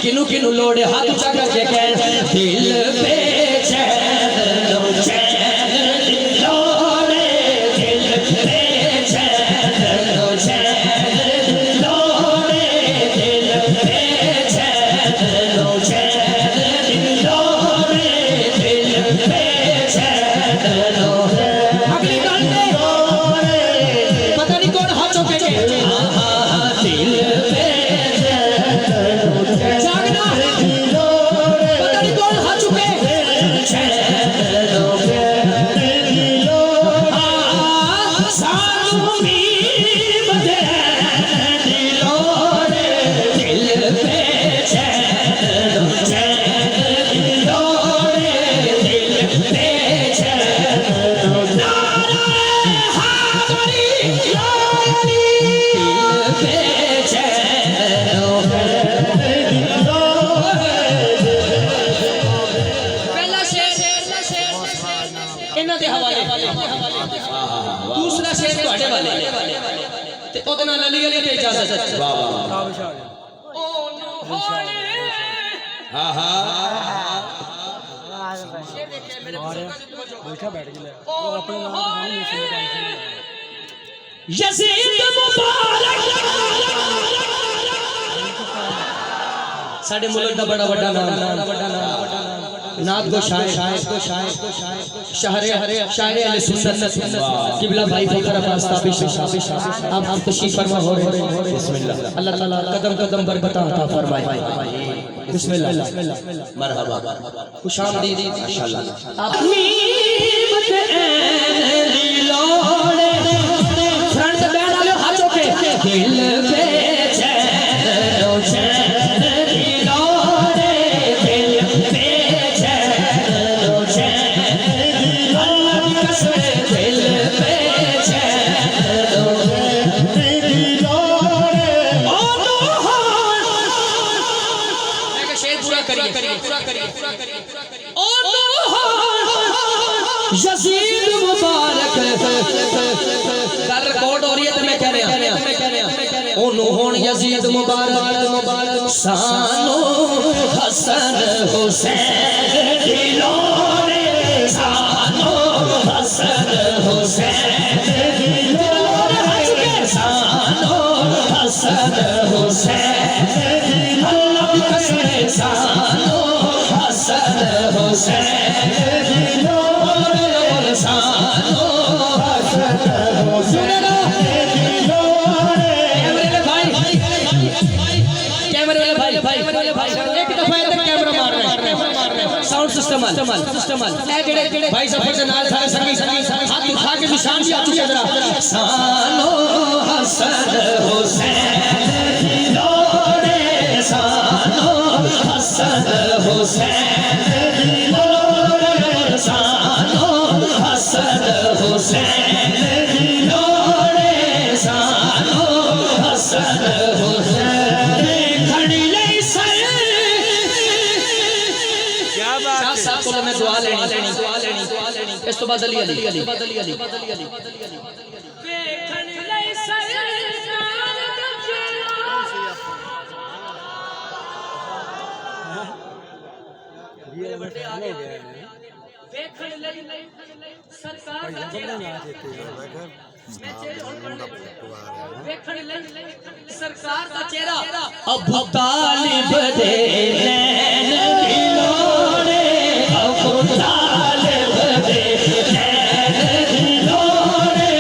किनु किनु लोड़े हाथ उठा करके कह दिल पे चैन लो चैन लोड़े दिल पे चैन लो चैन लोड़े दिल पे चैन लो चैन लोड़े दिल पे चैन लो। अगली गाल में पता नहीं कौन हाथ चौके के दिल पे जागना पता नहीं कौन हाथ चुके सानू भी बदे दिलोरे दिल पे चैन दिलोरे दिल पे चैन नारे हाथरी यारी दिल पे चैन पहला शेर इन्हां दे हवाले दूसरा शेर तुहाडे वाले ते ओदे नाल अली अली ते इजाजत वाह वाह ओ नोहाने हां हां शेर देखे मेरे बैठा बैठ गया वो अपने नाम नहीं सुनता यजीद मुबारक साडे मुल्क दा बड़ा बड़ा नाम नात गो शायर शहर शायर अहले सुन्नत किबला भाई फखर अब्बास ताबिश आप तशरीफ फरमा हो रहे हैं। बिस्मिल्लाह अल्लाह ताला कदम कदम बरकत अता फरमाए। बिस्मिल्लाह मरहबा खुशामदीद माशाअल्लाह अपनी मत दिलोड़े फ्रंट बैंड वाले हाथों के दिल पे चैन लो चैन दिलोड़े दिल पे चैन लो चैन अल्लाह की कसम दिल पे चैन लो दिलोड़े ओ नोहान मैं का शेर पूरा करिए ओ नोहान यजीद मुबारक कर रिकॉर्ड हो रही है तो मैं कह रहा ओ नोहान यजीद मुबारक सानो हसन हुसैन दिलोरे सानो हसन हुसैन दिलोरे सानो हसन हुसैन अल्लाह की कसम सानो हसन हुसैन दिलोरे सानो हसन हुसैन एक दफा इधर कैमरा मार रहे हैं साउंड सिस्टम ए जेड़े भाई सफर से नाल सारे संगी हाथ उठा के निशान भी आ चुके जरा सानो हसन हुसैन दिलोरे सानो हसन हुसैन दिलोरे सानो हसन हुसैन दिलोरे सानो हसन हुसैन मैं दुआ लेनी इस तो बाद अली अली सरकार का चेहरा अबू तालिब दे नैन दिलोरे अबू तालिब दे नैन दिलोरे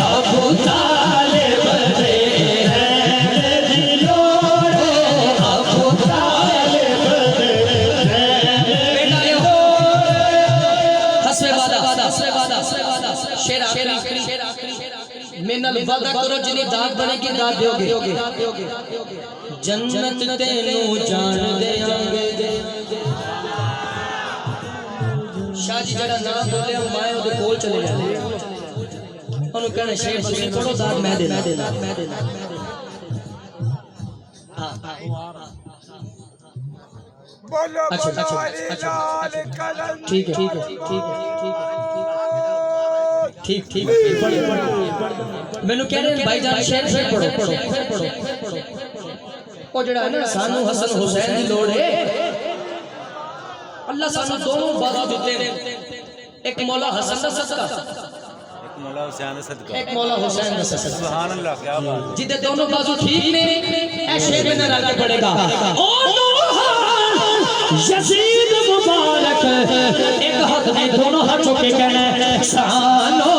अबू तालिब दे नैन दिलोरे अबू तालिब दे नैन हसबे वादा शेर आखिरी मिनल वादा करो जिनी दात बनेगी दात दोगे जन्नत तेनू जान देंगे शाह जी जड़ा नाम बोले माए ओदे कोल चले जाते ओनु कहना शेर तुसी पढ़ो दात मैं देना हां बोलो अच्छा ठीक है ठीक मैंने कह रहे भाईजान शेर पढ़ो ਉਹ ਜਿਹੜਾ ਹੈ ਨਾ ਸਾਨੂੰ ਹਸਨ ਹੁਸੈਨ ਦੀ ਲੋੜ ਹੈ अल्लाह सानू दोनों बाजू देते हैं एक मौला हसन का सदका एक मौला हुसैन का सदका एक मौला हुसैन का सदका सुभान अल्लाह क्या बात जिदे दोनों बाजू ठीक ने ऐ शेर में ना आगे बढ़ेगा ओ यजीद मुबारक एक हाथ में दोनों हाथ चुके कहना सानो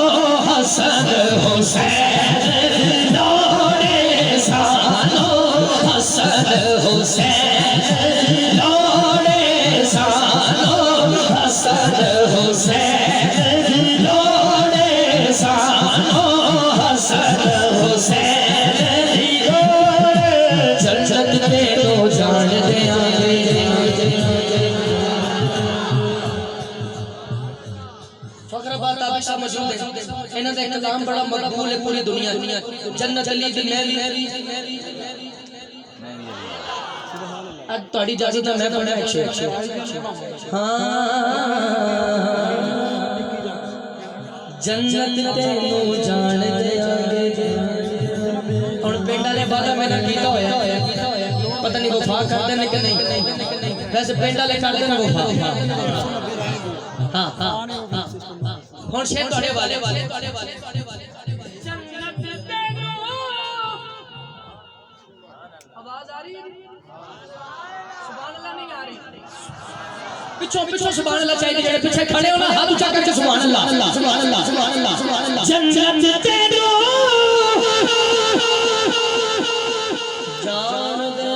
हसन हुसैन लोड़े सानो हसन हुसैन लोड़े सानो हसन हुसैन लोड़े सानो हसन हुसैन लोड़े जन्नत दे तो जान दे आगे फखराबाद आप सब मौजूद है इन्हां दा कलाम बड़ा मकबूल है पूरी दुनिया जन्नत अली दी महली आज तोड़ी इजाजत है मैं पढ़ा एक शेर हां जन्नत तेनू जान दे आगे हुन पिंड वाले वादा मैंने कीता होया पता नहीं वफा करदे ने कि नहीं वैसे पिंड वाले करदे ने वफा हां हां हां हुन शेर तोड़े वाले जन्नत तेनू आवाज आ रही है सुभान अल्लाह नहीं आ रही पिछो सुभान अल्लाह चाहिए जेड़े पीछे खड़े हो ना हाथ ऊंचा करके सुभान अल्लाह सुभान अल्लाह सुभान अल्लाह सुभान अल्लाह जन्नत तेनू जान देंगे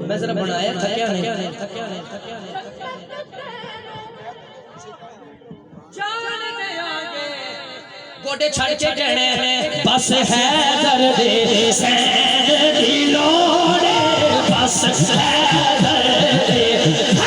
मैं जरा बनाया थकिया नहीं गोडे छड़ के कहने बस है दर्द सैन दी लोड़े बस है दर्द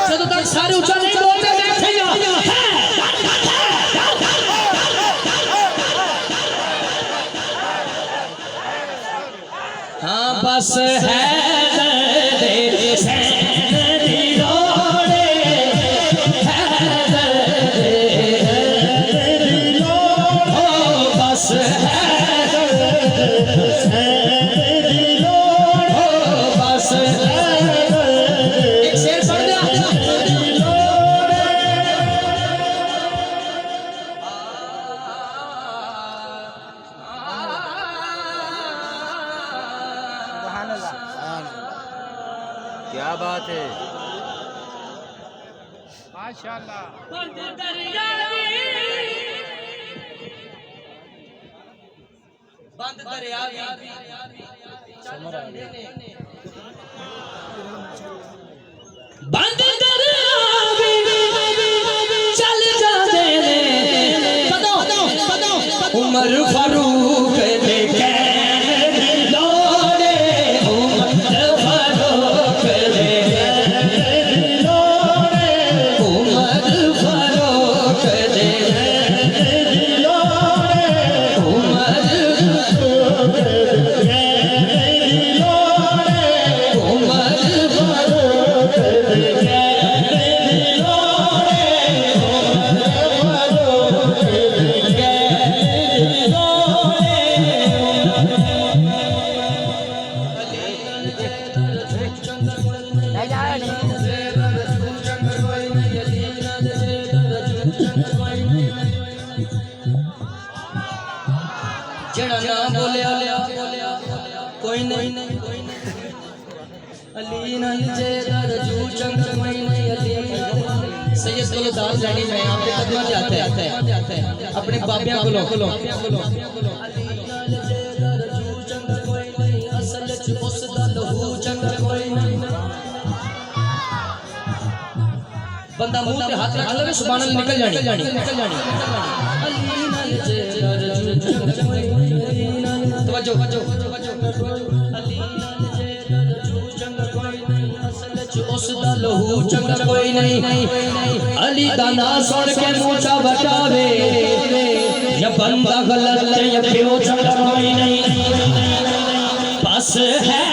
जब तक सारे ऊंचा नहीं बोलते देखेगा हाँ बस है दर्द सैन दी लोड़े है दर्द दी लोड़े बस है दर्द सैन दी लोड़े बस एक शेर पढ़ दिया क्या बात है माशाल्लाह बंद दरिया बंद दरिया चल जाते उमर फारूक देखे लोड़े उमर फारूक देखे लोड़े उमर फारूक देखे लोड़े उमर फारूक देखे लोड़े उमर फारूक देखे लोड़े उमर फारूक देखे जड़ा ना बोलिया कोई नहीं अली नाल जे दरजू चंग कोई नहीं अली सैयद को दाल जानी मैं आपके कदम जाते हैं अपने बाबियां को लो अली नाल जे दरजू चंग कोई नहीं असल च उस दा लहू चंग कोई नहीं बंदा मुंह पे हाथ रख ले सुभान अल्लाह निकल जानी अली नाल जे दरजू अली उसदा लहू चंगा कोई नहीं अली दा ना सुन के मूछा बचावे या बंदा गलत या क्यों चंगा कोई नहीं बस है